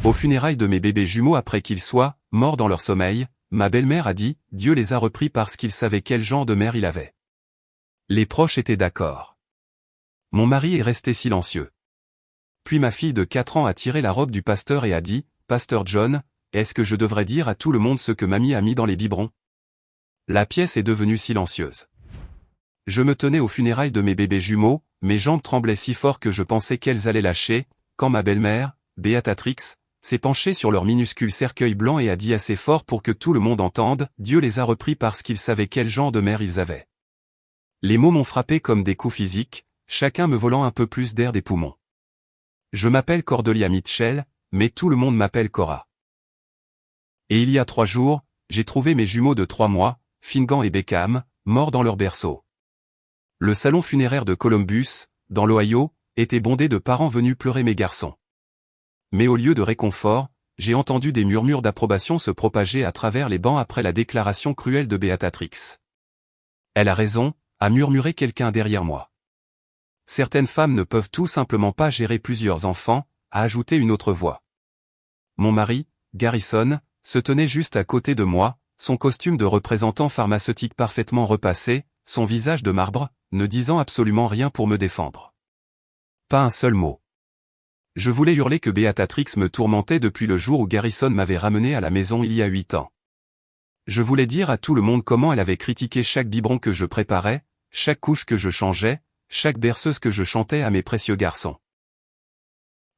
Aux funérailles de mes bébés jumeaux après qu'ils soient morts dans leur sommeil, ma belle-mère a dit, Dieu les a repris parce qu'il savait quel genre de mère il avait. Les proches étaient d'accord. Mon mari est resté silencieux. Puis ma fille de 4 ans a tiré la robe du pasteur et a dit, Pasteur John, est-ce que je devrais dire à tout le monde ce que mamie a mis dans les biberons? La pièce est devenue silencieuse. Je me tenais aux funérailles de mes bébés jumeaux, mes jambes tremblaient si fort que je pensais qu'elles allaient lâcher, quand ma belle-mère, Béatrix, s'est penchée sur leur minuscule cercueil blanc et a dit assez fort pour que tout le monde entende, Dieu les a repris parce qu'il savait quel genre de mère ils avaient. Les mots m'ont frappé comme des coups physiques, chacun me volant un peu plus d'air des poumons. Je m'appelle Cordelia Mitchell, mais tout le monde m'appelle Cora. Et il y a 3 jours, j'ai trouvé mes jumeaux de 3 mois, Fingan et Beckham, morts dans leur berceau. Le salon funéraire de Columbus, dans l'Ohio, était bondé de parents venus pleurer mes garçons. Mais au lieu de réconfort, j'ai entendu des murmures d'approbation se propager à travers les bancs après la déclaration cruelle de Béatrix. Elle a raison, a murmuré quelqu'un derrière moi. Certaines femmes ne peuvent tout simplement pas gérer plusieurs enfants, a ajouté une autre voix. Mon mari, Garrison, se tenait juste à côté de moi, son costume de représentant pharmaceutique parfaitement repassé, son visage de marbre, ne disant absolument rien pour me défendre. Pas un seul mot. Je voulais hurler que Béatrix me tourmentait depuis le jour où Garrison m'avait ramené à la maison il y a 8 ans. Je voulais dire à tout le monde comment elle avait critiqué chaque biberon que je préparais, chaque couche que je changeais, chaque berceuse que je chantais à mes précieux garçons.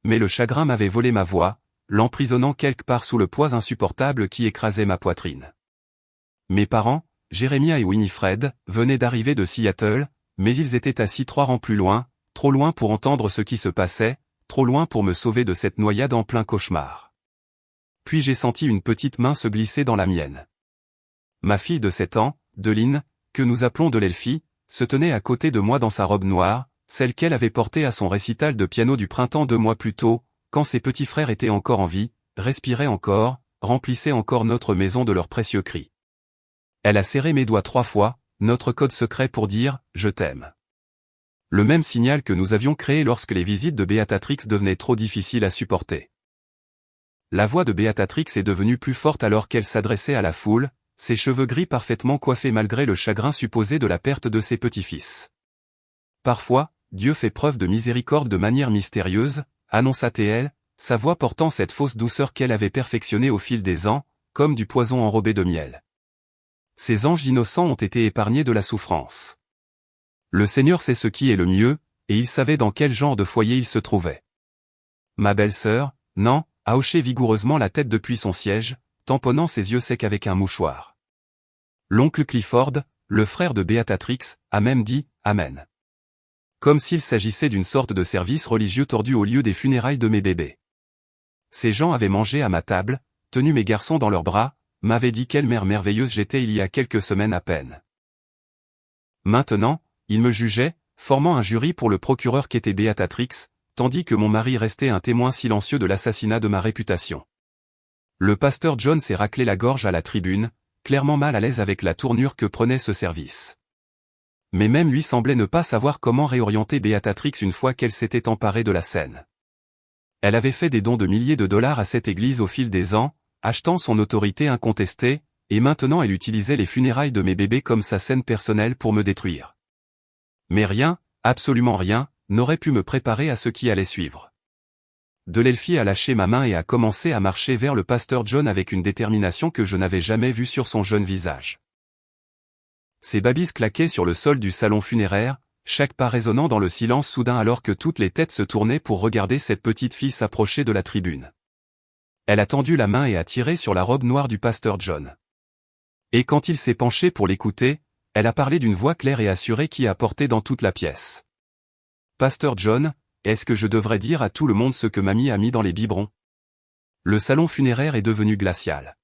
Mais le chagrin m'avait volé ma voix, l'emprisonnant quelque part sous le poids insupportable qui écrasait ma poitrine. Mes parents, Jérémia et Winifred, venaient d'arriver de Seattle, mais ils étaient assis 3 rangs plus loin, trop loin pour entendre ce qui se passait, trop loin pour me sauver de cette noyade en plein cauchemar. Puis j'ai senti une petite main se glisser dans la mienne. Ma fille de 7 ans, Deline, que nous appelons Delelphie, se tenait à côté de moi dans sa robe noire, celle qu'elle avait portée à son récital de piano du printemps 2 mois plus tôt, quand ses petits frères étaient encore en vie, respiraient encore, remplissaient encore notre maison de leurs précieux cris. Elle a serré mes doigts 3 fois, notre code secret pour dire « je t'aime ». Le même signal que nous avions créé lorsque les visites de Béatrix devenaient trop difficiles à supporter. La voix de Béatrix est devenue plus forte alors qu'elle s'adressait à la foule, ses cheveux gris parfaitement coiffés malgré le chagrin supposé de la perte de ses petits-fils. Parfois, Dieu fait preuve de miséricorde de manière mystérieuse, annonça-t-elle, sa voix portant cette fausse douceur qu'elle avait perfectionnée au fil des ans, comme du poison enrobé de miel. Ces anges innocents ont été épargnés de la souffrance. Le Seigneur sait ce qui est le mieux, et il savait dans quel genre de foyer il se trouvait. Ma belle-sœur, Nan, a hoché vigoureusement la tête depuis son siège, tamponnant ses yeux secs avec un mouchoir. L'oncle Clifford, le frère de Béatrix, a même dit « Amen ». Comme s'il s'agissait d'une sorte de service religieux tordu au lieu des funérailles de mes bébés. Ces gens avaient mangé à ma table, tenu mes garçons dans leurs bras, m'avaient dit quelle mère merveilleuse j'étais il y a quelques semaines à peine. Maintenant, ils me jugeaient, formant un jury pour le procureur qu'était Béatrix, tandis que mon mari restait un témoin silencieux de l'assassinat de ma réputation. Le pasteur John s'est raclé la gorge à la tribune, clairement mal à l'aise avec la tournure que prenait ce service. Mais même lui semblait ne pas savoir comment réorienter Béatrix une fois qu'elle s'était emparée de la scène. Elle avait fait des dons de milliers de dollars à cette église au fil des ans, achetant son autorité incontestée, et maintenant elle utilisait les funérailles de mes bébés comme sa scène personnelle pour me détruire. Mais rien, absolument rien, n'aurait pu me préparer à ce qui allait suivre. Delelphie a lâché ma main et a commencé à marcher vers le pasteur John avec une détermination que je n'avais jamais vue sur son jeune visage. Ses babis claquaient sur le sol du salon funéraire, chaque pas résonnant dans le silence soudain alors que toutes les têtes se tournaient pour regarder cette petite fille s'approcher de la tribune. Elle a tendu la main et a tiré sur la robe noire du pasteur John. Et quand il s'est penché pour l'écouter, elle a parlé d'une voix claire et assurée qui a porté dans toute la pièce. « Pasteur John, est-ce que je devrais dire à tout le monde ce que mamie a mis dans les biberons ?» Le salon funéraire est devenu glacial.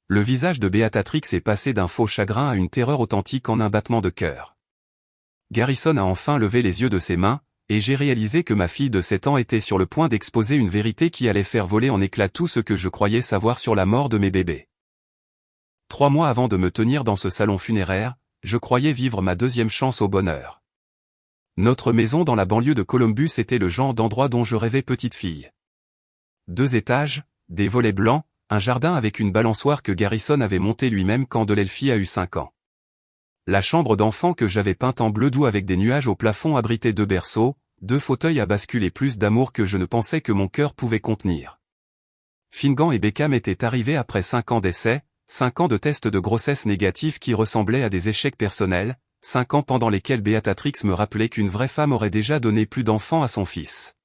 Le visage de Béatrix est passé d'un faux chagrin à une terreur authentique en un battement de cœur. Garrison a enfin levé les yeux de ses mains, et j'ai réalisé que ma fille de 7 ans était sur le point d'exposer une vérité qui allait faire voler en éclats tout ce que je croyais savoir sur la mort de mes bébés. 3 mois avant de me tenir dans ce salon funéraire, je croyais vivre ma 2e chance au bonheur. Notre maison dans la banlieue de Columbus était le genre d'endroit dont je rêvais petite fille. 2 étages, des volets blancs, un jardin avec une balançoire que Garrison avait montée lui-même quand Delelfi a eu 5 ans. La chambre d'enfant que j'avais peinte en bleu doux avec des nuages au plafond abritait 2 berceaux, 2 fauteuils à bascule et plus d'amour que je ne pensais que mon cœur pouvait contenir. Finnegan et Beckham étaient arrivés après 5 ans d'essais, 5 ans de tests de grossesse négatifs qui ressemblaient à des échecs personnels, 5 ans pendant lesquels Beatrix me rappelait qu'une vraie femme aurait déjà donné plus d'enfants à son fils.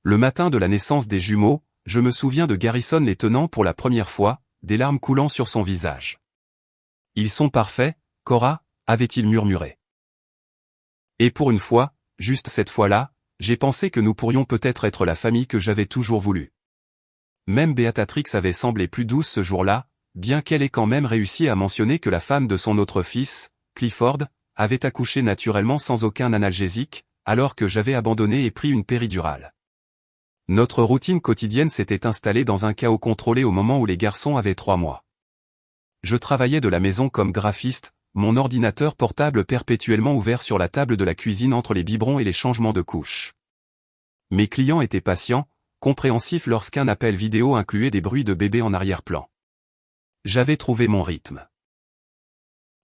Le matin de la naissance des jumeaux, je me souviens de Garrison les tenant pour la première fois, des larmes coulant sur son visage. « Ils sont parfaits, Cora » avait-il murmuré. Et pour une fois, juste cette fois-là, j'ai pensé que nous pourrions peut-être être la famille que j'avais toujours voulu. Même Beatrix avait semblé plus douce ce jour-là, bien qu'elle ait quand même réussi à mentionner que la femme de son autre fils, Clifford, avait accouché naturellement sans aucun analgésique, alors que j'avais abandonné et pris une péridurale. Notre routine quotidienne s'était installée dans un chaos contrôlé au moment où les garçons avaient 3 mois. Je travaillais de la maison comme graphiste, mon ordinateur portable perpétuellement ouvert sur la table de la cuisine entre les biberons et les changements de couches. Mes clients étaient patients, compréhensifs lorsqu'un appel vidéo incluait des bruits de bébé en arrière-plan. J'avais trouvé mon rythme.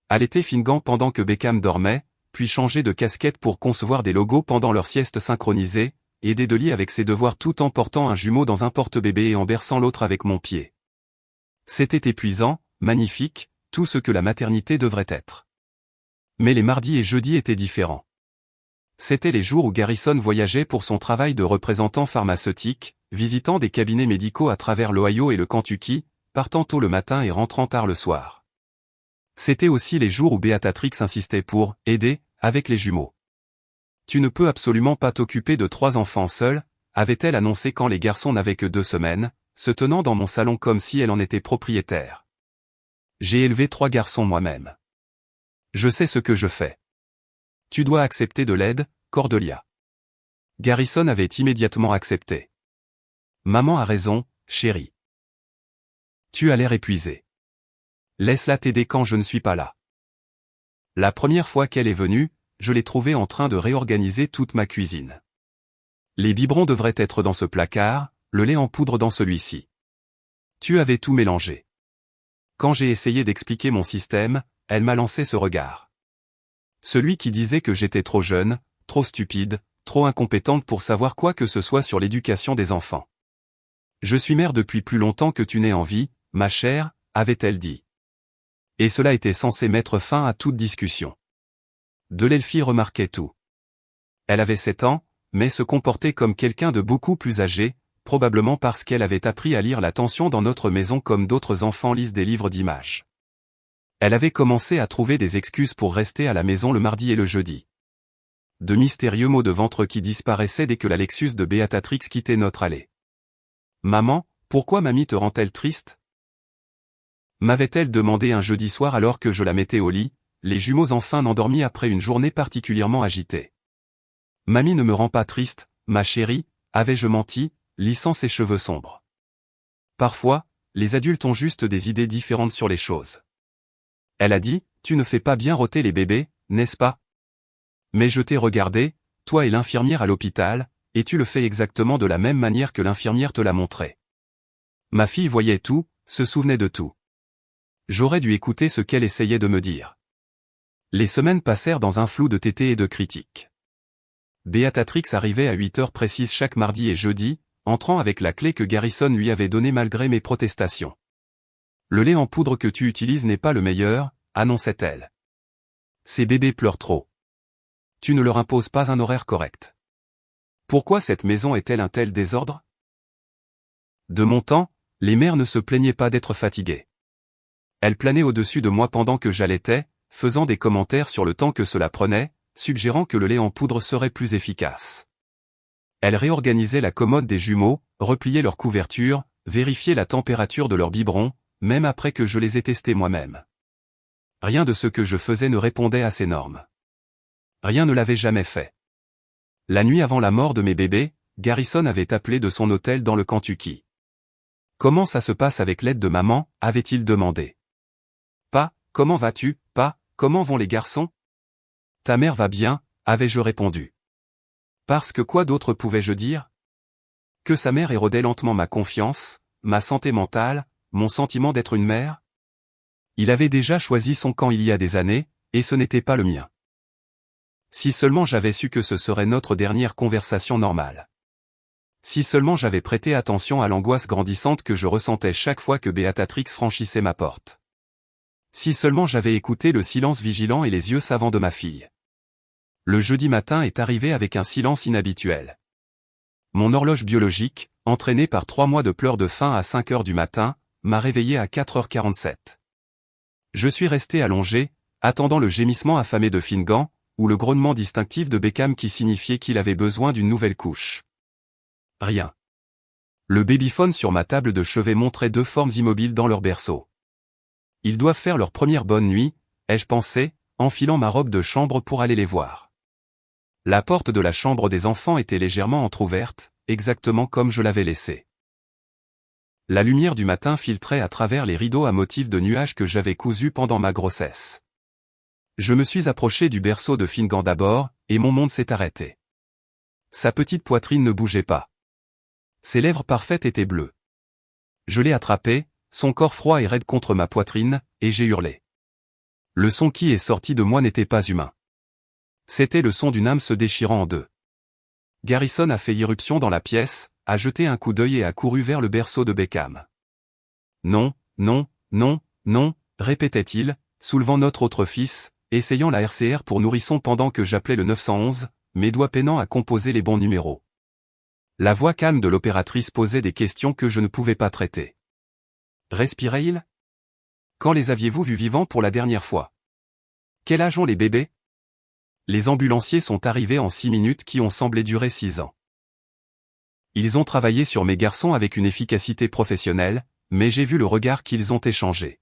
Allaiter Finnegan pendant que Beckham dormait, puis changer de casquette pour concevoir des logos pendant leur sieste synchronisée, aider Dolly avec ses devoirs tout en portant un jumeau dans un porte-bébé et en berçant l'autre avec mon pied. C'était épuisant, magnifique, tout ce que la maternité devrait être. Mais les mardis et jeudis étaient différents. C'étaient les jours où Garrison voyageait pour son travail de représentant pharmaceutique, visitant des cabinets médicaux à travers l'Ohio et le Kentucky, partant tôt le matin et rentrant tard le soir. C'étaient aussi les jours où Beatrix insistait pour « aider » avec les jumeaux. « Tu ne peux absolument pas t'occuper de 3 enfants seuls », avait-elle annoncé quand les garçons n'avaient que 2 semaines, se tenant dans mon salon comme si elle en était propriétaire. J'ai élevé 3 garçons moi-même. Je sais ce que je fais. Tu dois accepter de l'aide, Cordelia. Garrison avait immédiatement accepté. Maman a raison, chérie. Tu as l'air épuisé. Laisse-la t'aider quand je ne suis pas là. La première fois qu'elle est venue, je l'ai trouvée en train de réorganiser toute ma cuisine. Les biberons devraient être dans ce placard, le lait en poudre dans celui-ci. Tu avais tout mélangé. Quand j'ai essayé d'expliquer mon système, elle m'a lancé ce regard. Celui qui disait que j'étais trop jeune, trop stupide, trop incompétente pour savoir quoi que ce soit sur l'éducation des enfants. Je suis mère depuis plus longtemps que tu n'es en vie, ma chère, avait-elle dit. Et cela était censé mettre fin à toute discussion. Delelfi remarquait tout. Elle avait 7 ans, mais se comportait comme quelqu'un de beaucoup plus âgé, probablement parce qu'elle avait appris à lire l'attention dans notre maison comme d'autres enfants lisent des livres d'images. Elle avait commencé à trouver des excuses pour rester à la maison le mardi et le jeudi. De mystérieux maux de ventre qui disparaissaient dès que la Lexus de Beatrix quittait notre allée. « Maman, pourquoi mamie te rend-elle triste ?» m'avait-elle demandé un jeudi soir alors que je la mettais au lit, les jumeaux enfin endormis après une journée particulièrement agitée. « Mamie ne me rend pas triste, ma chérie », avais-je menti, lissant ses cheveux sombres. Parfois, les adultes ont juste des idées différentes sur les choses. Elle a dit, tu ne fais pas bien rôter les bébés, n'est-ce pas? Mais je t'ai regardé, toi et l'infirmière à l'hôpital, et tu le fais exactement de la même manière que l'infirmière te l'a montré. Ma fille voyait tout, se souvenait de tout. J'aurais dû écouter ce qu'elle essayait de me dire. Les semaines passèrent dans un flou de tétés et de critiques. Beatrix arrivait à 8 heures précises chaque mardi et jeudi, entrant avec la clé que Garrison lui avait donnée malgré mes protestations. « Le lait en poudre que tu utilises n'est pas le meilleur », annonçait-elle. « Ces bébés pleurent trop. Tu ne leur imposes pas un horaire correct. Pourquoi cette maison est-elle un tel désordre ? » De mon temps, les mères ne se plaignaient pas d'être fatiguées. Elles planaient au-dessus de moi pendant que j'allaitais, faisant des commentaires sur le temps que cela prenait, suggérant que le lait en poudre serait plus efficace. Elles réorganisaient la commode des jumeaux, repliaient leur couverture, vérifiaient la température de leurs biberons, même après que je les ai testés moi-même. Rien de ce que je faisais ne répondait à ces normes. Rien ne l'avait jamais fait. La nuit avant la mort de mes bébés, Garrison avait appelé de son hôtel dans le Kentucky. « Comment ça se passe avec l'aide de maman ?» avait-il demandé. « Pas, comment vas-tu, pas, comment vont les garçons ?»« Ta mère va bien » avais-je répondu. Parce que quoi d'autre pouvais-je dire ? Que sa mère érodait lentement ma confiance, ma santé mentale, mon sentiment d'être une mère? Il avait déjà choisi son camp il y a des années, et ce n'était pas le mien. Si seulement j'avais su que ce serait notre dernière conversation normale. Si seulement j'avais prêté attention à l'angoisse grandissante que je ressentais chaque fois que Béatrix franchissait ma porte. Si seulement j'avais écouté le silence vigilant et les yeux savants de ma fille. Le jeudi matin est arrivé avec un silence inhabituel. Mon horloge biologique, entraînée par 3 mois de pleurs de faim à 5 heures du matin, m'a réveillé à 4h47. Je suis resté allongé, attendant le gémissement affamé de Finnegan, ou le grognement distinctif de Beckham qui signifiait qu'il avait besoin d'une nouvelle couche. Rien. Le babyphone sur ma table de chevet montrait 2 formes immobiles dans leur berceau. Ils doivent faire leur première bonne nuit, ai-je pensé, enfilant ma robe de chambre pour aller les voir. La porte de la chambre des enfants était légèrement entr'ouverte, exactement comme je l'avais laissée. La lumière du matin filtrait à travers les rideaux à motifs de nuages que j'avais cousus pendant ma grossesse. Je me suis approché du berceau de Finnegan d'abord, et mon monde s'est arrêté. Sa petite poitrine ne bougeait pas. Ses lèvres parfaites étaient bleues. Je l'ai attrapé, son corps froid et raide contre ma poitrine, et j'ai hurlé. Le son qui est sorti de moi n'était pas humain. C'était le son d'une âme se déchirant en deux. Garrison a fait irruption dans la pièce, a jeté un coup d'œil et a couru vers le berceau de Beckham. Non, non, non, non, répétait-il, soulevant notre autre fils, essayant la RCR pour nourrisson pendant que j'appelais le 911, mes doigts peinant à composer les bons numéros. La voix calme de l'opératrice posait des questions que je ne pouvais pas traiter. Respirait-il? Quand les aviez-vous vus vivants pour la dernière fois? Quel âge ont les bébés? Les ambulanciers sont arrivés en 6 minutes qui ont semblé durer 6 ans. Ils ont travaillé sur mes garçons avec une efficacité professionnelle, mais j'ai vu le regard qu'ils ont échangé.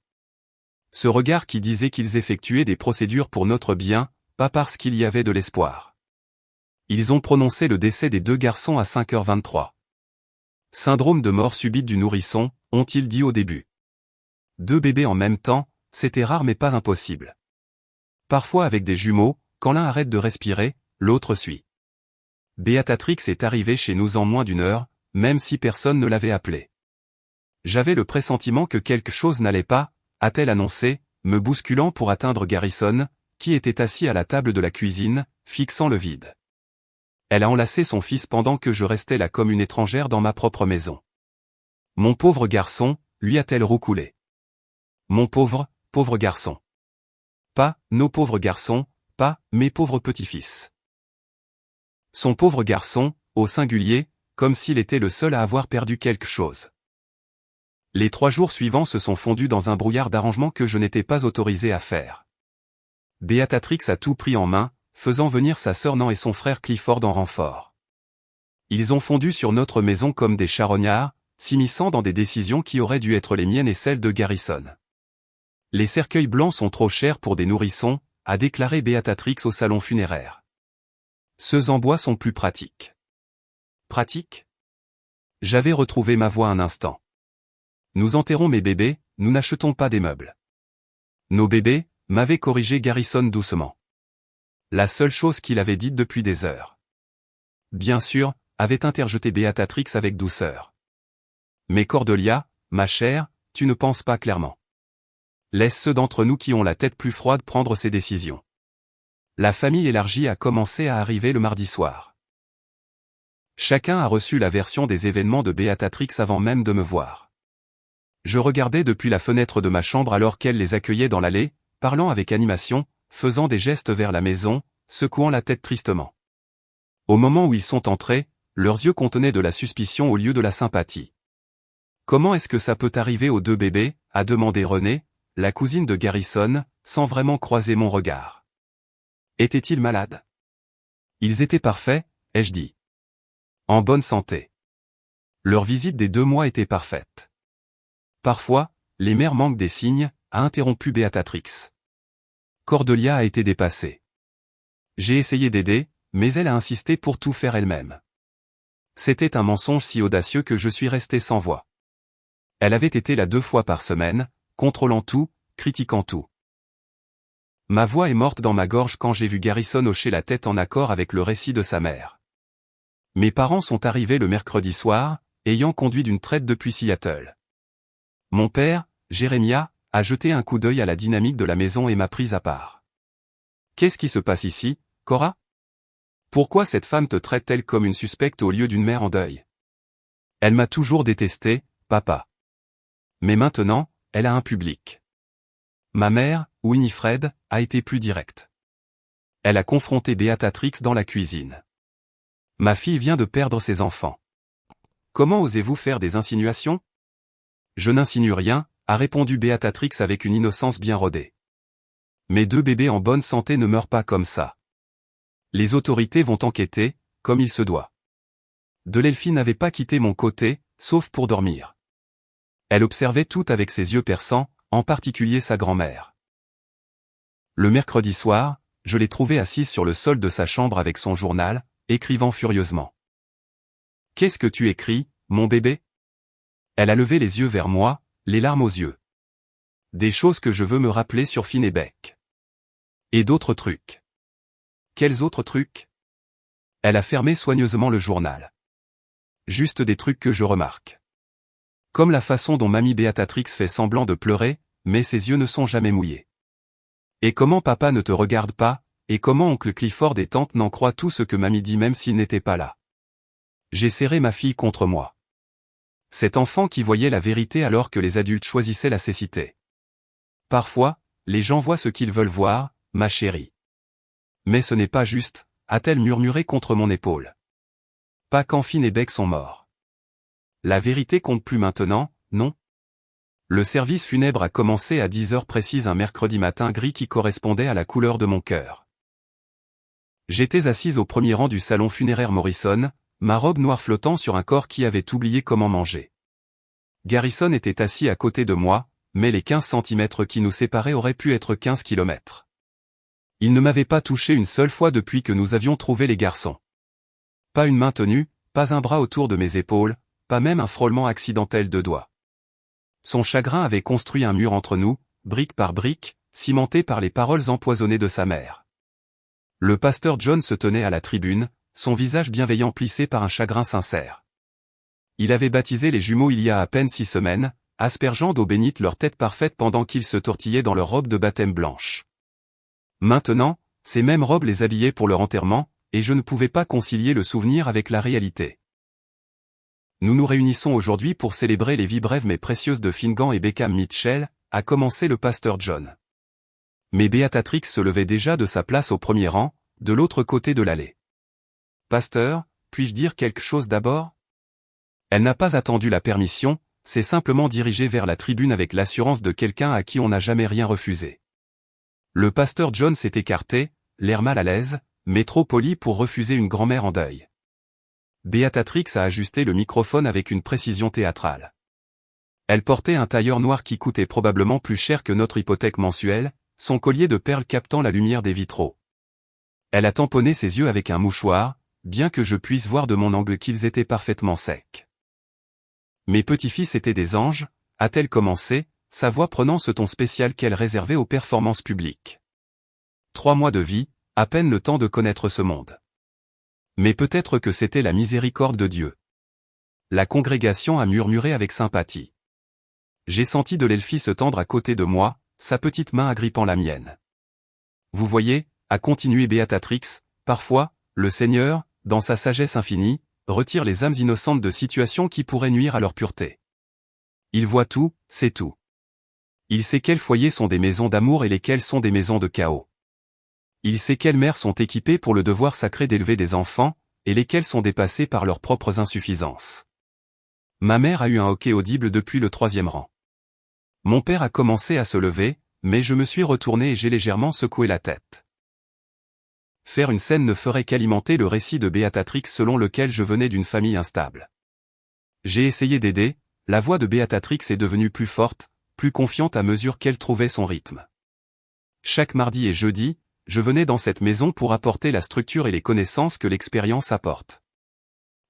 Ce regard qui disait qu'ils effectuaient des procédures pour notre bien, pas parce qu'il y avait de l'espoir. Ils ont prononcé le décès des 2 garçons à 5h23. Syndrome de mort subite du nourrisson, ont-ils dit au début. 2 bébés en même temps, c'était rare mais pas impossible. Parfois avec des jumeaux, quand l'un arrête de respirer, l'autre suit. Béatrix est arrivée chez nous en moins d'1 heure, même si personne ne l'avait appelée. J'avais le pressentiment que quelque chose n'allait pas, a-t-elle annoncé, me bousculant pour atteindre Garrison, qui était assis à la table de la cuisine, fixant le vide. Elle a enlacé son fils pendant que je restais là comme une étrangère dans ma propre maison. Mon pauvre garçon, lui a-t-elle roucoulé. Mon pauvre, pauvre garçon. Pas, nos pauvres garçons, pas, mes pauvres petits-fils. Son pauvre garçon, au singulier, comme s'il était le seul à avoir perdu quelque chose. Les 3 jours suivants se sont fondus dans un brouillard d'arrangement que je n'étais pas autorisé à faire. Béatrix a tout pris en main, faisant venir sa sœur Nan et son frère Clifford en renfort. Ils ont fondu sur notre maison comme des charognards, s'immisçant dans des décisions qui auraient dû être les miennes et celles de Garrison. Les cercueils blancs sont trop chers pour des nourrissons, a déclaré Béatrix au salon funéraire. Ceux en bois sont plus pratiques. Pratiques? J'avais retrouvé ma voix un instant. Nous enterrons mes bébés, nous n'achetons pas des meubles. Nos bébés, m'avait corrigé Garrison doucement. La seule chose qu'il avait dite depuis des heures. Bien sûr, avait interjeté Béatrix avec douceur. Mais Cordelia, ma chère, tu ne penses pas clairement. Laisse ceux d'entre nous qui ont la tête plus froide prendre ces décisions. La famille élargie a commencé à arriver le mardi soir. Chacun a reçu la version des événements de Béatrix avant même de me voir. Je regardais depuis la fenêtre de ma chambre alors qu'elle les accueillait dans l'allée, parlant avec animation, faisant des gestes vers la maison, secouant la tête tristement. Au moment où ils sont entrés, leurs yeux contenaient de la suspicion au lieu de la sympathie. Comment est-ce que ça peut arriver aux 2 bébés, a demandé Renée, la cousine de Garrison, sans vraiment croiser mon regard. Étaient-ils malades? Ils étaient parfaits, ai-je dit. En bonne santé. Leur visite des 2 mois était parfaite. Parfois, les mères manquent des signes, a interrompu Béatrix. Cordelia a été dépassée. J'ai essayé d'aider, mais elle a insisté pour tout faire elle-même. C'était un mensonge si audacieux que je suis resté sans voix. Elle avait été là 2 fois par semaine, contrôlant tout, critiquant tout. Ma voix est morte dans ma gorge quand j'ai vu Garrison hocher la tête en accord avec le récit de sa mère. Mes parents sont arrivés le mercredi soir, ayant conduit d'une traite depuis Seattle. Mon père, Jérémia, a jeté un coup d'œil à la dynamique de la maison et m'a prise à part. Qu'est-ce qui se passe ici, Cora? Pourquoi cette femme te traite-t-elle comme une suspecte au lieu d'une mère en deuil? Elle m'a toujours détesté, papa. Mais maintenant, elle a un public. Ma mère, Winifred, a été plus directe. Elle a confronté Béatrix dans la cuisine. Ma fille vient de perdre ses enfants. Comment osez-vous faire des insinuations? Je n'insinue rien, a répondu Béatrix avec une innocence bien rodée. Mes 2 bébés en bonne santé ne meurent pas comme ça. Les autorités vont enquêter, comme il se doit. Delelphi n'avait pas quitté mon côté, sauf pour dormir. Elle observait tout avec ses yeux perçants, en particulier sa grand-mère. Le mercredi soir, je l'ai trouvée assise sur le sol de sa chambre avec son journal, écrivant furieusement. « Qu'est-ce que tu écris, mon bébé ?» Elle a levé les yeux vers moi, les larmes aux yeux. Des choses que je veux me rappeler sur Finn et Beck. Et d'autres trucs. Quels autres trucs? Elle a fermé soigneusement le journal. Juste des trucs que je remarque. Comme la façon dont mamie Béatrix fait semblant de pleurer, mais ses yeux ne sont jamais mouillés. Et comment papa ne te regarde pas, et comment oncle Clifford et tante n'en croient tout ce que mamie dit même s'il n'était pas là. J'ai serré ma fille contre moi. Cet enfant qui voyait la vérité alors que les adultes choisissaient la cécité. Parfois, les gens voient ce qu'ils veulent voir, ma chérie. Mais ce n'est pas juste, a-t-elle murmuré contre mon épaule. Pas quand Finn et Beck sont morts. La vérité compte plus maintenant, non? Le service funèbre a commencé à 10 heures précises un mercredi matin gris qui correspondait à la couleur de mon cœur. J'étais assise au premier rang du salon funéraire Morrison, ma robe noire flottant sur un corps qui avait oublié comment manger. Garrison était assis à côté de moi, mais les 15 centimètres qui nous séparaient auraient pu être 15 kilomètres. Il ne m'avait pas touché une seule fois depuis que nous avions trouvé les garçons. Pas une main tenue, pas un bras autour de mes épaules, pas même un frôlement accidentel de doigts. Son chagrin avait construit un mur entre nous, brique par brique, cimenté par les paroles empoisonnées de sa mère. Le pasteur John se tenait à la tribune, son visage bienveillant plissé par un chagrin sincère. Il avait baptisé les jumeaux il y a à peine 6 semaines, aspergeant d'eau bénite leur tête parfaite pendant qu'ils se tortillaient dans leur robe de baptême blanche. Maintenant, ces mêmes robes les habillaient pour leur enterrement, et je ne pouvais pas concilier le souvenir avec la réalité. Nous nous réunissons aujourd'hui pour célébrer les vies brèves mais précieuses de Finnegan et Beckham Mitchell, a commencé le pasteur John. Mais Béatrix se levait déjà de sa place au premier rang, de l'autre côté de l'allée. Pasteur, puis-je dire quelque chose d'abord? Elle n'a pas attendu la permission, s'est simplement dirigée vers la tribune avec l'assurance de quelqu'un à qui on n'a jamais rien refusé. Le pasteur John s'est écarté, l'air mal à l'aise, mais trop poli pour refuser une grand-mère en deuil. Béatrix a ajusté le microphone avec une précision théâtrale. Elle portait un tailleur noir qui coûtait probablement plus cher que notre hypothèque mensuelle, son collier de perles captant la lumière des vitraux. Elle a tamponné ses yeux avec un mouchoir, bien que je puisse voir de mon angle qu'ils étaient parfaitement secs. Mes petits-fils étaient des anges, a-t-elle commencé, sa voix prenant ce ton spécial qu'elle réservait aux performances publiques. 3 mois de vie, à peine le temps de connaître ce monde. Mais peut-être que c'était la miséricorde de Dieu. La congrégation a murmuré avec sympathie. J'ai senti Delelphi se tendre à côté de moi, sa petite main agrippant la mienne. Vous voyez, a continué Béatrix, parfois, le Seigneur, dans sa sagesse infinie, retire les âmes innocentes de situations qui pourraient nuire à leur pureté. Il voit tout, sait tout. Il sait quels foyers sont des maisons d'amour et lesquels sont des maisons de chaos. Il sait quelles mères sont équipées pour le devoir sacré d'élever des enfants, et lesquelles sont dépassées par leurs propres insuffisances. Ma mère a eu un hoquet audible depuis le 3e rang. Mon père a commencé à se lever, mais je me suis retourné et j'ai légèrement secoué la tête. Faire une scène ne ferait qu'alimenter le récit de Béatrix selon lequel je venais d'une famille instable. J'ai essayé d'aider, la voix de Béatrix est devenue plus forte, plus confiante à mesure qu'elle trouvait son rythme. Chaque mardi et jeudi, je venais dans cette maison pour apporter la structure et les connaissances que l'expérience apporte.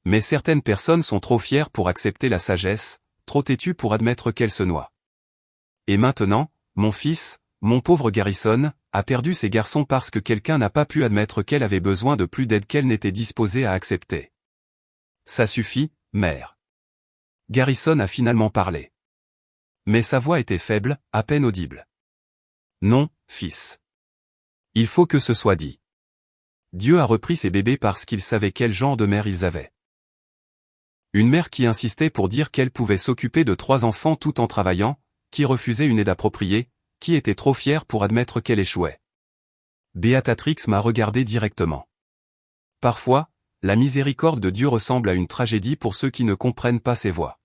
Mais certaines personnes sont trop fières pour accepter la sagesse, trop têtues pour admettre qu'elle se noie. Et maintenant, mon fils, mon pauvre Garrison, a perdu ses garçons parce que quelqu'un n'a pas pu admettre qu'elle avait besoin de plus d'aide qu'elle n'était disposée à accepter. Ça suffit, mère. Garrison a finalement parlé. Mais sa voix était faible, à peine audible. Non, fils. Il faut que ce soit dit. Dieu a repris ses bébés parce qu'il savait quel genre de mère ils avaient. Une mère qui insistait pour dire qu'elle pouvait s'occuper de 3 enfants tout en travaillant, qui refusait une aide appropriée, qui était trop fière pour admettre qu'elle échouait. Béatrix m'a regardé directement. Parfois, la miséricorde de Dieu ressemble à une tragédie pour ceux qui ne comprennent pas ses voies.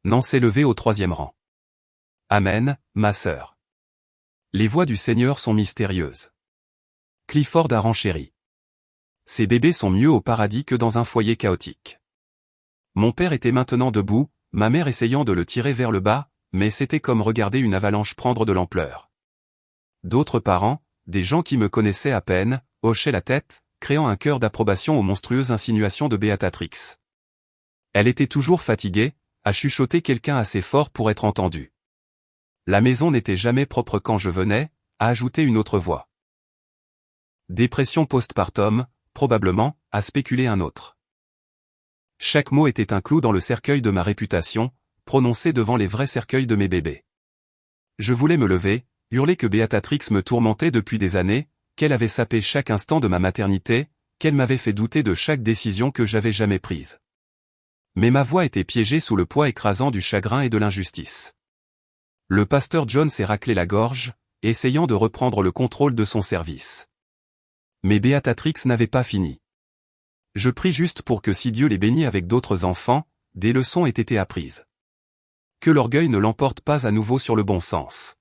Nan s'est levé au 3e rang. Amen, ma sœur. Les voies du Seigneur sont mystérieuses. Clifford a renchéri. Ces bébés sont mieux au paradis que dans un foyer chaotique. Mon père était maintenant debout, ma mère essayant de le tirer vers le bas, mais c'était comme regarder une avalanche prendre de l'ampleur. D'autres parents, des gens qui me connaissaient à peine, hochaient la tête, créant un cœur d'approbation aux monstrueuses insinuations de Béatrix. Elle était toujours fatiguée, à chuchoter quelqu'un assez fort pour être entendu. La maison n'était jamais propre quand je venais, a ajouté une autre voix. Dépression postpartum, probablement, a spéculé un autre. Chaque mot était un clou dans le cercueil de ma réputation, prononcé devant les vrais cercueils de mes bébés. Je voulais me lever, hurler que Béatrix me tourmentait depuis des années, qu'elle avait sapé chaque instant de ma maternité, qu'elle m'avait fait douter de chaque décision que j'avais jamais prise. Mais ma voix était piégée sous le poids écrasant du chagrin et de l'injustice. Le pasteur John s'est raclé la gorge, essayant de reprendre le contrôle de son service. Mais Béatrix n'avait pas fini. Je prie juste pour que si Dieu les bénit avec d'autres enfants, des leçons aient été apprises. Que l'orgueil ne l'emporte pas à nouveau sur le bon sens.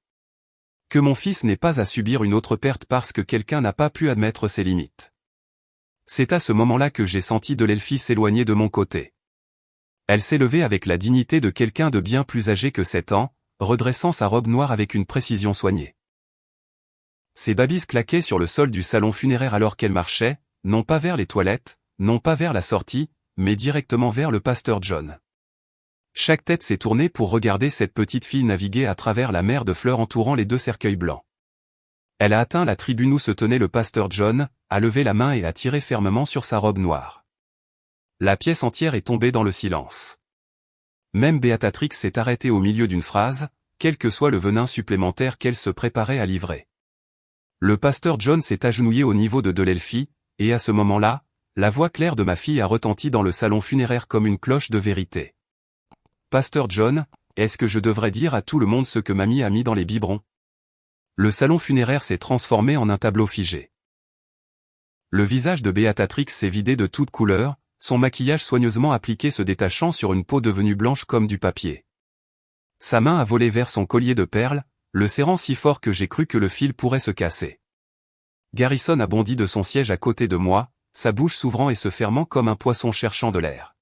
Que mon fils n'ait pas à subir une autre perte parce que quelqu'un n'a pas pu admettre ses limites. C'est à ce moment-là que j'ai senti Delelphie s'éloigner de mon côté. Elle s'est levée avec la dignité de quelqu'un de bien plus âgé que 7 ans, redressant sa robe noire avec une précision soignée. Ses babys claquaient sur le sol du salon funéraire alors qu'elle marchait, non pas vers les toilettes, non pas vers la sortie, mais directement vers le pasteur John. Chaque tête s'est tournée pour regarder cette petite fille naviguer à travers la mer de fleurs entourant les 2 cercueils blancs. Elle a atteint la tribune où se tenait le pasteur John, a levé la main et a tiré fermement sur sa robe noire. La pièce entière est tombée dans le silence. Même Béatrix s'est arrêtée au milieu d'une phrase, quel que soit le venin supplémentaire qu'elle se préparait à livrer. Le pasteur John s'est agenouillé au niveau de Delelphie, et à ce moment-là, la voix claire de ma fille a retenti dans le salon funéraire comme une cloche de vérité. Pasteur John, est-ce que je devrais dire à tout le monde ce que mamie a mis dans les biberons? Le salon funéraire s'est transformé en un tableau figé. Le visage de Béatrix s'est vidé de toute couleur, son maquillage soigneusement appliqué se détachant sur une peau devenue blanche comme du papier. Sa main a volé vers son collier de perles, le serrant si fort que j'ai cru que le fil pourrait se casser. Garrison a bondi de son siège à côté de moi, sa bouche s'ouvrant et se fermant comme un poisson cherchant de l'air.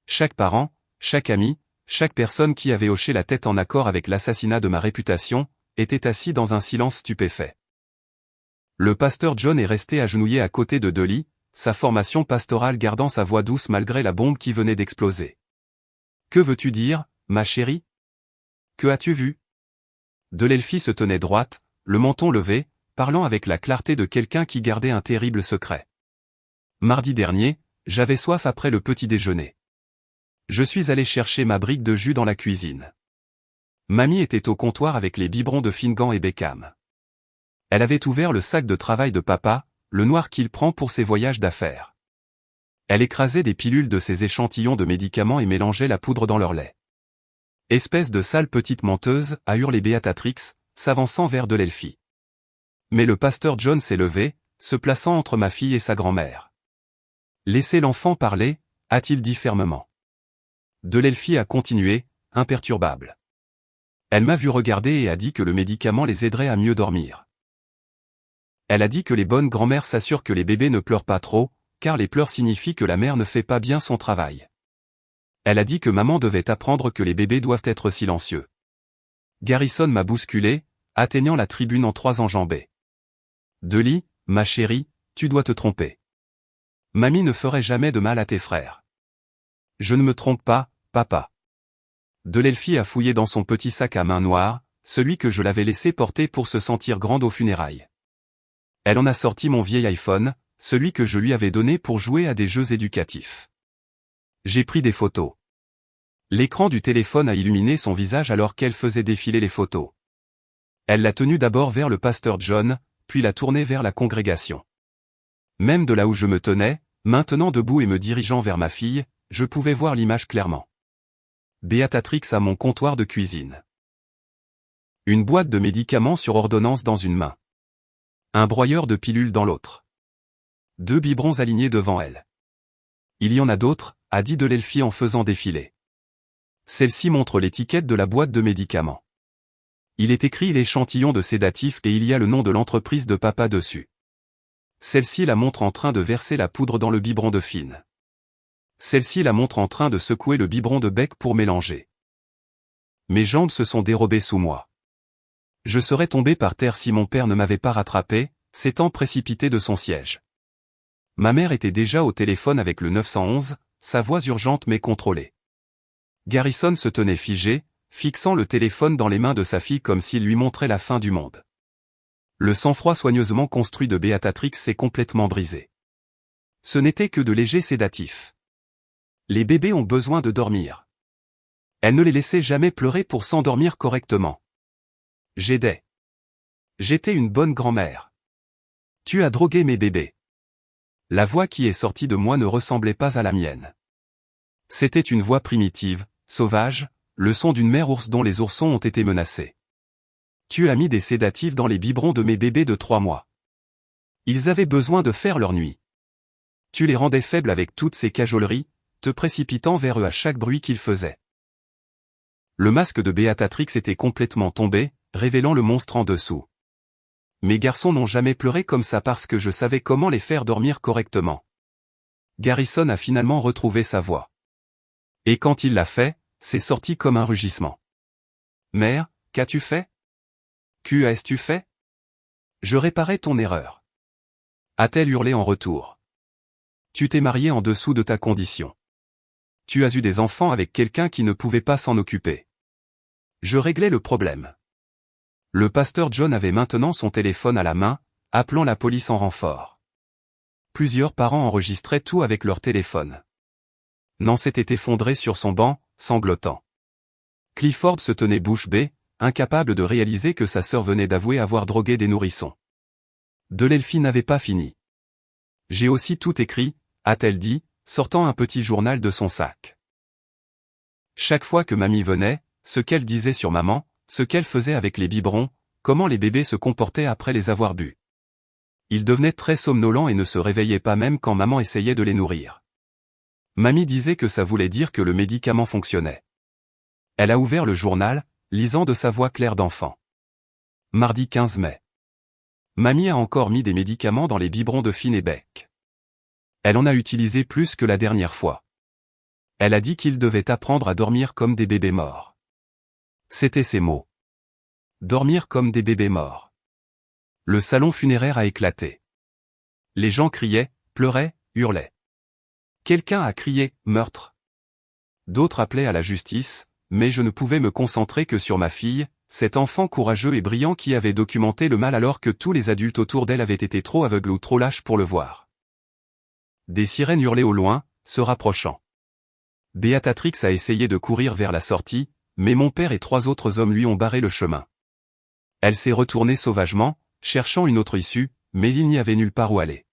Chaque parent, chaque ami, chaque personne qui avait hoché la tête en accord avec l'assassinat de ma réputation, était assis dans un silence stupéfait. Le pasteur John est resté agenouillé à côté de Dolly, sa formation pastorale gardant sa voix douce malgré la bombe qui venait d'exploser. « Que veux-tu dire, ma chérie? Que as-tu vu » Delelphie se tenait droite, le menton levé, parlant avec la clarté de quelqu'un qui gardait un terrible secret. Mardi dernier, j'avais soif après le petit déjeuner. Je suis allé chercher ma brique de jus dans la cuisine. Mamie était au comptoir avec les biberons de Finnegan et Beckham. Elle avait ouvert le sac de travail de papa, le noir qu'il prend pour ses voyages d'affaires. Elle écrasait des pilules de ses échantillons de médicaments et mélangeait la poudre dans leur lait. Espèce de sale petite menteuse, a hurlé Béatrix, s'avançant vers Delelphie. Mais le pasteur John s'est levé, se plaçant entre ma fille et sa grand-mère. Laissez l'enfant parler, a-t-il dit fermement. Delelphie a continué, imperturbable. Elle m'a vu regarder et a dit que le médicament les aiderait à mieux dormir. Elle a dit que les bonnes grand-mères s'assurent que les bébés ne pleurent pas trop, car les pleurs signifient que la mère ne fait pas bien son travail. Elle a dit que maman devait apprendre que les bébés doivent être silencieux. Garrison m'a bousculé, atteignant la tribune en 3 enjambées. Dolly, ma chérie, tu dois te tromper. Mamie ne ferait jamais de mal à tes frères. Je ne me trompe pas, papa. Delelphie a fouillé dans son petit sac à main noire, celui que je l'avais laissé porter pour se sentir grande aux funérailles. Elle en a sorti mon vieil iPhone, celui que je lui avais donné pour jouer à des jeux éducatifs. J'ai pris des photos. L'écran du téléphone a illuminé son visage alors qu'elle faisait défiler les photos. Elle l'a tenu d'abord vers le pasteur John, puis l'a tourné vers la congrégation. Même de là où je me tenais, maintenant debout et me dirigeant vers ma fille, je pouvais voir l'image clairement. Béatrix à mon comptoir de cuisine. Une boîte de médicaments sur ordonnance dans une main. Un broyeur de pilules dans l'autre. 2 biberons alignés devant elle. Il y en a d'autres, a dit Delelfi en faisant défiler. Celle-ci montre l'étiquette de la boîte de médicaments. Il est écrit l'échantillon de sédatif et il y a le nom de l'entreprise de papa dessus. Celle-ci la montre en train de verser la poudre dans le biberon de Finn. Celle-ci la montre en train de secouer le biberon de bec pour mélanger. Mes jambes se sont dérobées sous moi. Je serais tombé par terre si mon père ne m'avait pas rattrapé, s'étant précipité de son siège. Ma mère était déjà au téléphone avec le 911, sa voix urgente mais contrôlée. Garrison se tenait figé, fixant le téléphone dans les mains de sa fille comme s'il lui montrait la fin du monde. Le sang-froid soigneusement construit de Béatrix s'est complètement brisé. Ce n'était que de légers sédatifs. Les bébés ont besoin de dormir. Elle ne les laissait jamais pleurer pour s'endormir correctement. J'aidais. J'étais une bonne grand-mère. Tu as drogué mes bébés. La voix qui est sortie de moi ne ressemblait pas à la mienne. C'était une voix primitive, sauvage, le son d'une mère ours dont les oursons ont été menacés. Tu as mis des sédatifs dans les biberons de mes bébés de 3 mois. Ils avaient besoin de faire leur nuit. Tu les rendais faibles avec toutes ces cajoleries, te précipitant vers eux à chaque bruit qu'ils faisaient. Le masque de Béatrix était complètement tombé, révélant le monstre en dessous. Mes garçons n'ont jamais pleuré comme ça parce que je savais comment les faire dormir correctement. Garrison a finalement retrouvé sa voix. Et quand il l'a fait, c'est sorti comme un rugissement. Mère, qu'as-tu fait? Qu'as-tu fait? Je réparais ton erreur. A-t-elle hurlé en retour. Tu t'es marié en dessous de ta condition. Tu as eu des enfants avec quelqu'un qui ne pouvait pas s'en occuper. Je réglais le problème. Le pasteur John avait maintenant son téléphone à la main, appelant la police en renfort. Plusieurs parents enregistraient tout avec leur téléphone. Nance était effondré sur son banc, sanglotant. Clifford se tenait bouche bée, incapable de réaliser que sa sœur venait d'avouer avoir drogué des nourrissons. Delelfi n'avait pas fini. J'ai aussi tout écrit, a-t-elle dit, sortant un petit journal de son sac. Chaque fois que mamie venait, ce qu'elle disait sur maman, ce qu'elle faisait avec les biberons, comment les bébés se comportaient après les avoir bu. Ils devenaient très somnolents et ne se réveillaient pas même quand maman essayait de les nourrir. Mamie disait que ça voulait dire que le médicament fonctionnait. Elle a ouvert le journal, lisant de sa voix claire d'enfant. Mardi 15 mai. Mamie a encore mis des médicaments dans les biberons de Finn et Bec. Elle en a utilisé plus que la dernière fois. Elle a dit qu'ils devaient apprendre à dormir comme des bébés morts. C'étaient ses mots. Dormir comme des bébés morts. Le salon funéraire a éclaté. Les gens criaient, pleuraient, hurlaient. Quelqu'un a crié « meurtre ». D'autres appelaient à la justice, mais je ne pouvais me concentrer que sur ma fille, cet enfant courageux et brillant qui avait documenté le mal alors que tous les adultes autour d'elle avaient été trop aveugles ou trop lâches pour le voir. Des sirènes hurlaient au loin, se rapprochant. Béatrix a essayé de courir vers la sortie, mais mon père et 3 autres hommes lui ont barré le chemin. Elle s'est retournée sauvagement, cherchant une autre issue, mais il n'y avait nulle part où aller.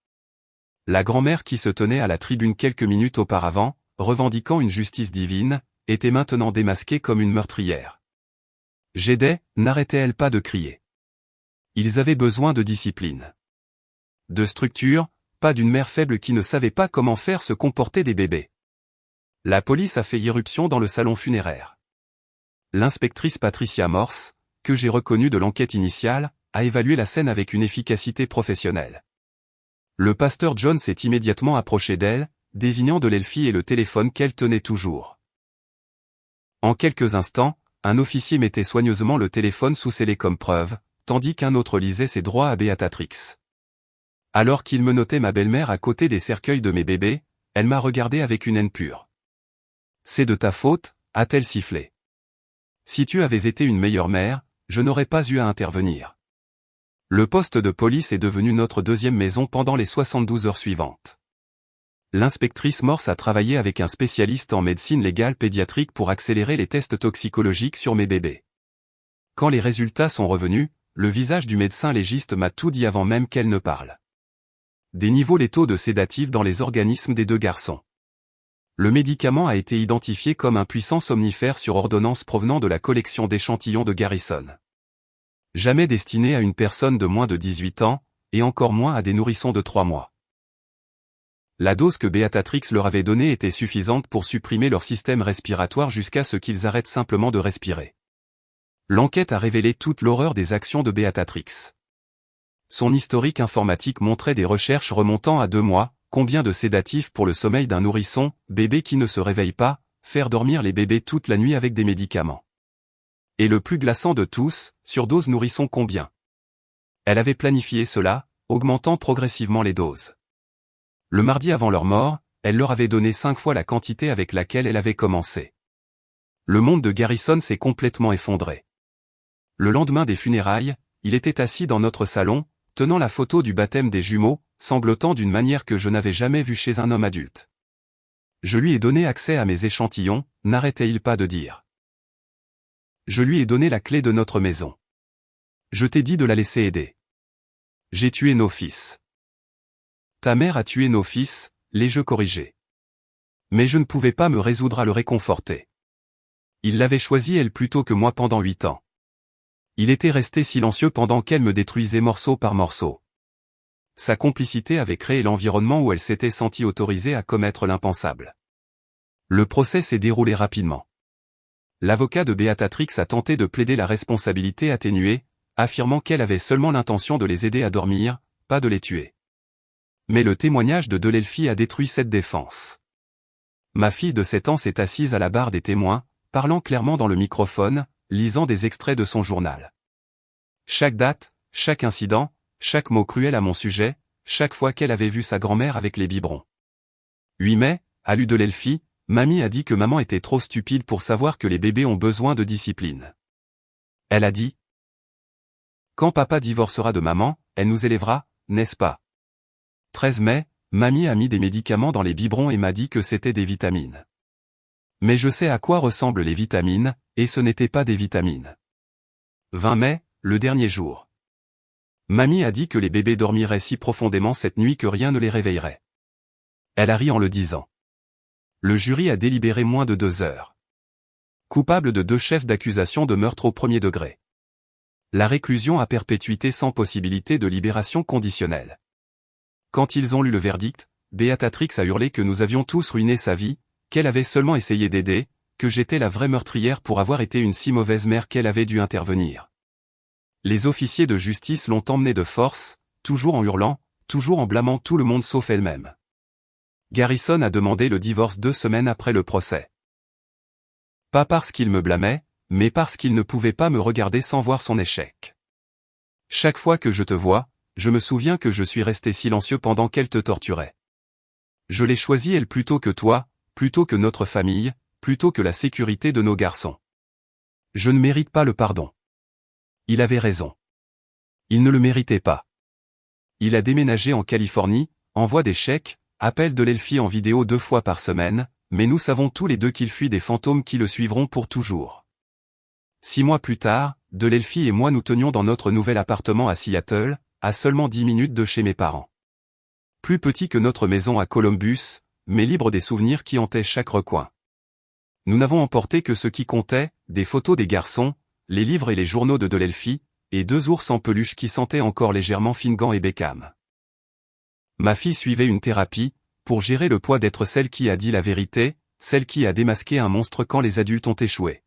La grand-mère qui se tenait à la tribune quelques minutes auparavant, revendiquant une justice divine, était maintenant démasquée comme une meurtrière. J'aidais, n'arrêtait-elle pas de crier. Ils avaient besoin de discipline. De structure, pas d'une mère faible qui ne savait pas comment faire se comporter des bébés. La police a fait irruption dans le salon funéraire. L'inspectrice Patricia Morse, que j'ai reconnue de l'enquête initiale, a évalué la scène avec une efficacité professionnelle. Le pasteur John s'est immédiatement approché d'elle, désignant Delelfi et le téléphone qu'elle tenait toujours. En quelques instants, un officier mettait soigneusement le téléphone sous scellé comme preuve, tandis qu'un autre lisait ses droits à Béatrix. Alors qu'il me notait ma belle-mère à côté des cercueils de mes bébés, elle m'a regardé avec une haine pure. « C'est de ta faute », a-t-elle sifflé. Si tu avais été une meilleure mère, je n'aurais pas eu à intervenir. Le poste de police est devenu notre deuxième maison pendant les 72 heures suivantes. L'inspectrice Morse a travaillé avec un spécialiste en médecine légale pédiatrique pour accélérer les tests toxicologiques sur mes bébés. Quand les résultats sont revenus, le visage du médecin légiste m'a tout dit avant même qu'elle ne parle. Des niveaux létaux de sédatifs dans les organismes des deux garçons. Le médicament a été identifié comme un puissant somnifère sur ordonnance provenant de la collection d'échantillons de Garrison. Jamais destiné à une personne de moins de 18 ans, et encore moins à des nourrissons de 3 mois. La dose que Beatrix leur avait donnée était suffisante pour supprimer leur système respiratoire jusqu'à ce qu'ils arrêtent simplement de respirer. L'enquête a révélé toute l'horreur des actions de Beatrix. Son historique informatique montrait des recherches remontant à 2 mois, combien de sédatifs pour le sommeil d'un nourrisson, bébé qui ne se réveille pas, faire dormir les bébés toute la nuit avec des médicaments. Et le plus glaçant de tous, surdose nourrisson combien? Elle avait planifié cela, augmentant progressivement les doses. Le mardi avant leur mort, elle leur avait donné 5 fois la quantité avec laquelle elle avait commencé. Le monde de Garrison s'est complètement effondré. Le lendemain des funérailles, il était assis dans notre salon, tenant la photo du baptême des jumeaux, sanglotant d'une manière que je n'avais jamais vue chez un homme adulte. Je lui ai donné accès à mes échantillons, n'arrêtait-il pas de dire. Je lui ai donné la clé de notre maison. Je t'ai dit de la laisser aider. J'ai tué nos fils. Ta mère a tué nos fils, l'ai-je corrigé. Mais je ne pouvais pas me résoudre à le réconforter. Il l'avait choisi elle plutôt que moi pendant 8 ans. Il était resté silencieux pendant qu'elle me détruisait morceau par morceau. Sa complicité avait créé l'environnement où elle s'était sentie autorisée à commettre l'impensable. Le procès s'est déroulé rapidement. L'avocat de Beatrix a tenté de plaider la responsabilité atténuée, affirmant qu'elle avait seulement l'intention de les aider à dormir, pas de les tuer. Mais le témoignage de Delelfi a détruit cette défense. Ma fille de 7 ans s'est assise à la barre des témoins, parlant clairement dans le microphone, lisant des extraits de son journal. Chaque date, chaque incident, chaque mot cruel à mon sujet, chaque fois qu'elle avait vu sa grand-mère avec les biberons. 8 mai, a lu Delelfi, mamie a dit que maman était trop stupide pour savoir que les bébés ont besoin de discipline. Elle a dit: quand papa divorcera de maman, elle nous élèvera, n'est-ce pas? 13 mai, mamie a mis des médicaments dans les biberons et m'a dit que c'était des vitamines. Mais je sais à quoi ressemblent les vitamines, et ce n'était pas des vitamines. 20 mai, le dernier jour. Mamie a dit que les bébés dormiraient si profondément cette nuit que rien ne les réveillerait. Elle a ri en le disant. Le jury a délibéré moins de 2 heures. Coupable de 2 chefs d'accusation de meurtre au premier degré. La réclusion à perpétuité sans possibilité de libération conditionnelle. Quand ils ont lu le verdict, Beatrix a hurlé que nous avions tous ruiné sa vie, qu'elle avait seulement essayé d'aider, que j'étais la vraie meurtrière pour avoir été une si mauvaise mère qu'elle avait dû intervenir. Les officiers de justice l'ont emmenée de force, toujours en hurlant, toujours en blâmant tout le monde sauf elle-même. Garrison a demandé le divorce 2 semaines après le procès. Pas parce qu'il me blâmait, mais parce qu'il ne pouvait pas me regarder sans voir son échec. Chaque fois que je te vois, je me souviens que je suis resté silencieux pendant qu'elle te torturait. Je l'ai choisi elle plutôt que toi, plutôt que notre famille, plutôt que la sécurité de nos garçons. Je ne mérite pas le pardon. Il avait raison. Il ne le méritait pas. Il a déménagé en Californie, envoie des chèques, appelle Delelfi en vidéo 2 fois par semaine, mais nous savons tous les deux qu'il fuit des fantômes qui le suivront pour toujours. 6 mois plus tard, Delelfi et moi nous tenions dans notre nouvel appartement à Seattle, à seulement 10 minutes de chez mes parents. Plus petit que notre maison à Columbus, mais libre des souvenirs qui hantaient chaque recoin. Nous n'avons emporté que ce qui comptait, des photos des garçons, les livres et les journaux de Delelfi, et 2 ours en peluche qui sentaient encore légèrement Finnegan et Beckham. Ma fille suivait une thérapie, pour gérer le poids d'être celle qui a dit la vérité, celle qui a démasqué un monstre quand les adultes ont échoué.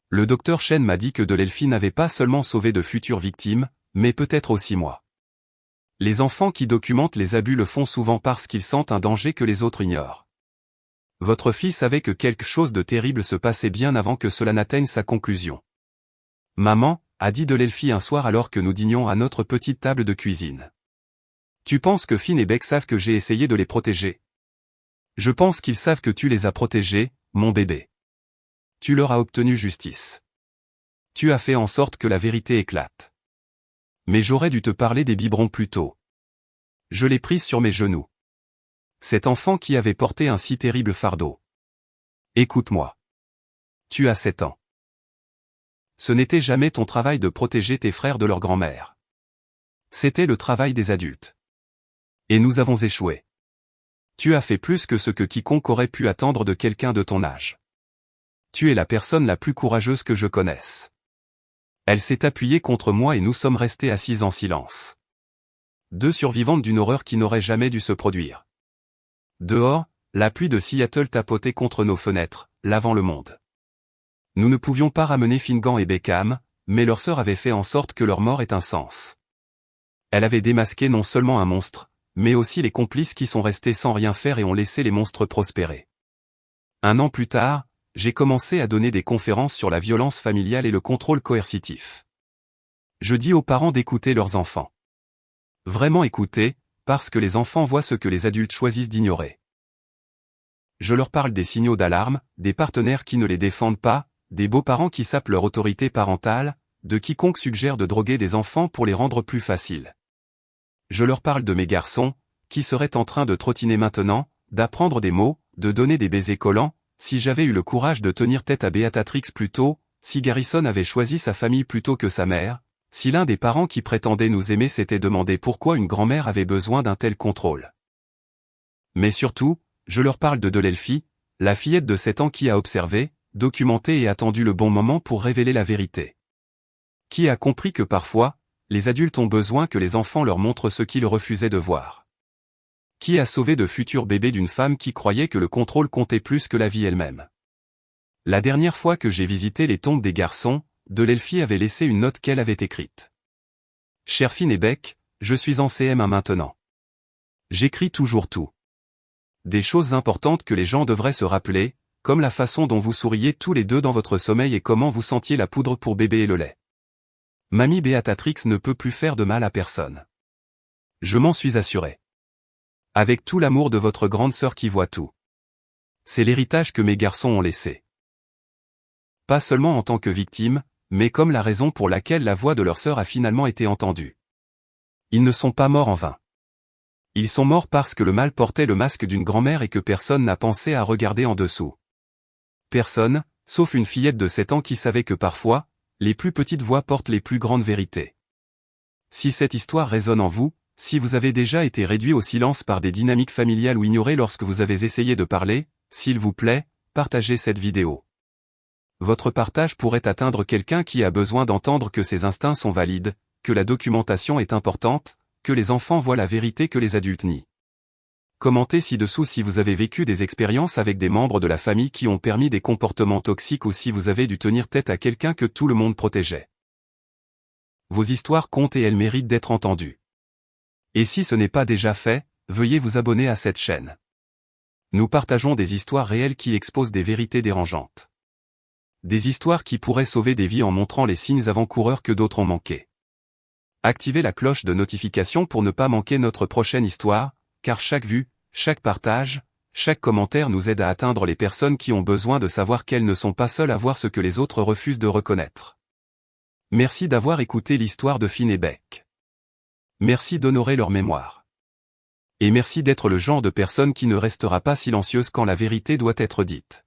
Le docteur Chen m'a dit que Delelfi n'avait pas seulement sauvé de futures victimes, mais peut-être aussi moi. Les enfants qui documentent les abus le font souvent parce qu'ils sentent un danger que les autres ignorent. Votre fille savait que quelque chose de terrible se passait bien avant que cela n'atteigne sa conclusion. Maman, a dit Delelfi un soir alors que nous dînions à notre petite table de cuisine. Tu penses que Finn et Beck savent que j'ai essayé de les protéger? Je pense qu'ils savent que tu les as protégés, mon bébé. Tu leur as obtenu justice. Tu as fait en sorte que la vérité éclate. Mais j'aurais dû te parler des biberons plus tôt. Je l'ai prise sur mes genoux. Cet enfant qui avait porté un si terrible fardeau. Écoute-moi. Tu as 7 ans. Ce n'était jamais ton travail de protéger tes frères de leur grand-mère. C'était le travail des adultes. Et nous avons échoué. Tu as fait plus que ce que quiconque aurait pu attendre de quelqu'un de ton âge. Tu es la personne la plus courageuse que je connaisse. Elle s'est appuyée contre moi et nous sommes restés assises en silence. 2 survivantes d'une horreur qui n'aurait jamais dû se produire. Dehors, la pluie de Seattle tapotait contre nos fenêtres, lavant le monde. Nous ne pouvions pas ramener Finnegan et Beckham, mais leur sœur avait fait en sorte que leur mort ait un sens. Elle avait démasqué non seulement un monstre, mais aussi les complices qui sont restés sans rien faire et ont laissé les monstres prospérer. 1 an plus tard, j'ai commencé à donner des conférences sur la violence familiale et le contrôle coercitif. Je dis aux parents d'écouter leurs enfants. Vraiment écouter, parce que les enfants voient ce que les adultes choisissent d'ignorer. Je leur parle des signaux d'alarme, des partenaires qui ne les défendent pas, des beaux-parents qui sapent leur autorité parentale, de quiconque suggère de droguer des enfants pour les rendre plus faciles. Je leur parle de mes garçons, qui seraient en train de trottiner maintenant, d'apprendre des mots, de donner des baisers collants, si j'avais eu le courage de tenir tête à Beatrix plus tôt, si Garrison avait choisi sa famille plutôt que sa mère, si l'un des parents qui prétendait nous aimer s'était demandé pourquoi une grand-mère avait besoin d'un tel contrôle. Mais surtout, je leur parle de Delelphie, la fillette de 7 ans qui a observé, documenté et attendu le bon moment pour révéler la vérité. Qui a compris que parfois, les adultes ont besoin que les enfants leur montrent ce qu'ils refusaient de voir. Qui a sauvé de futurs bébés d'une femme qui croyait que le contrôle comptait plus que la vie elle-même. La dernière fois que j'ai visité les tombes des garçons, Delelphie avait laissé une note qu'elle avait écrite. Cher Finn et Beck, je suis en CM1 maintenant. J'écris toujours tout. Des choses importantes que les gens devraient se rappeler, comme la façon dont vous souriez tous les deux dans votre sommeil et comment vous sentiez la poudre pour bébé et le lait. Mamie Beatrix ne peut plus faire de mal à personne. Je m'en suis assuré. Avec tout l'amour de votre grande sœur qui voit tout. C'est l'héritage que mes garçons ont laissé. Pas seulement en tant que victime, mais comme la raison pour laquelle la voix de leur sœur a finalement été entendue. Ils ne sont pas morts en vain. Ils sont morts parce que le mal portait le masque d'une grand-mère et que personne n'a pensé à regarder en dessous. Personne, sauf une fillette de 7 ans qui savait que parfois, les plus petites voix portent les plus grandes vérités. Si cette histoire résonne en vous, si vous avez déjà été réduit au silence par des dynamiques familiales ou ignoré lorsque vous avez essayé de parler, s'il vous plaît, partagez cette vidéo. Votre partage pourrait atteindre quelqu'un qui a besoin d'entendre que ses instincts sont valides, que la documentation est importante, que les enfants voient la vérité que les adultes nient. Commentez ci-dessous si vous avez vécu des expériences avec des membres de la famille qui ont permis des comportements toxiques ou si vous avez dû tenir tête à quelqu'un que tout le monde protégeait. Vos histoires comptent et elles méritent d'être entendues. Et si ce n'est pas déjà fait, veuillez vous abonner à cette chaîne. Nous partageons des histoires réelles qui exposent des vérités dérangeantes. Des histoires qui pourraient sauver des vies en montrant les signes avant-coureurs que d'autres ont manqués. Activez la cloche de notification pour ne pas manquer notre prochaine histoire, car chaque vue, chaque partage, chaque commentaire nous aide à atteindre les personnes qui ont besoin de savoir qu'elles ne sont pas seules à voir ce que les autres refusent de reconnaître. Merci d'avoir écouté l'histoire de Finn et Beck. Merci d'honorer leur mémoire. Et merci d'être le genre de personne qui ne restera pas silencieuse quand la vérité doit être dite.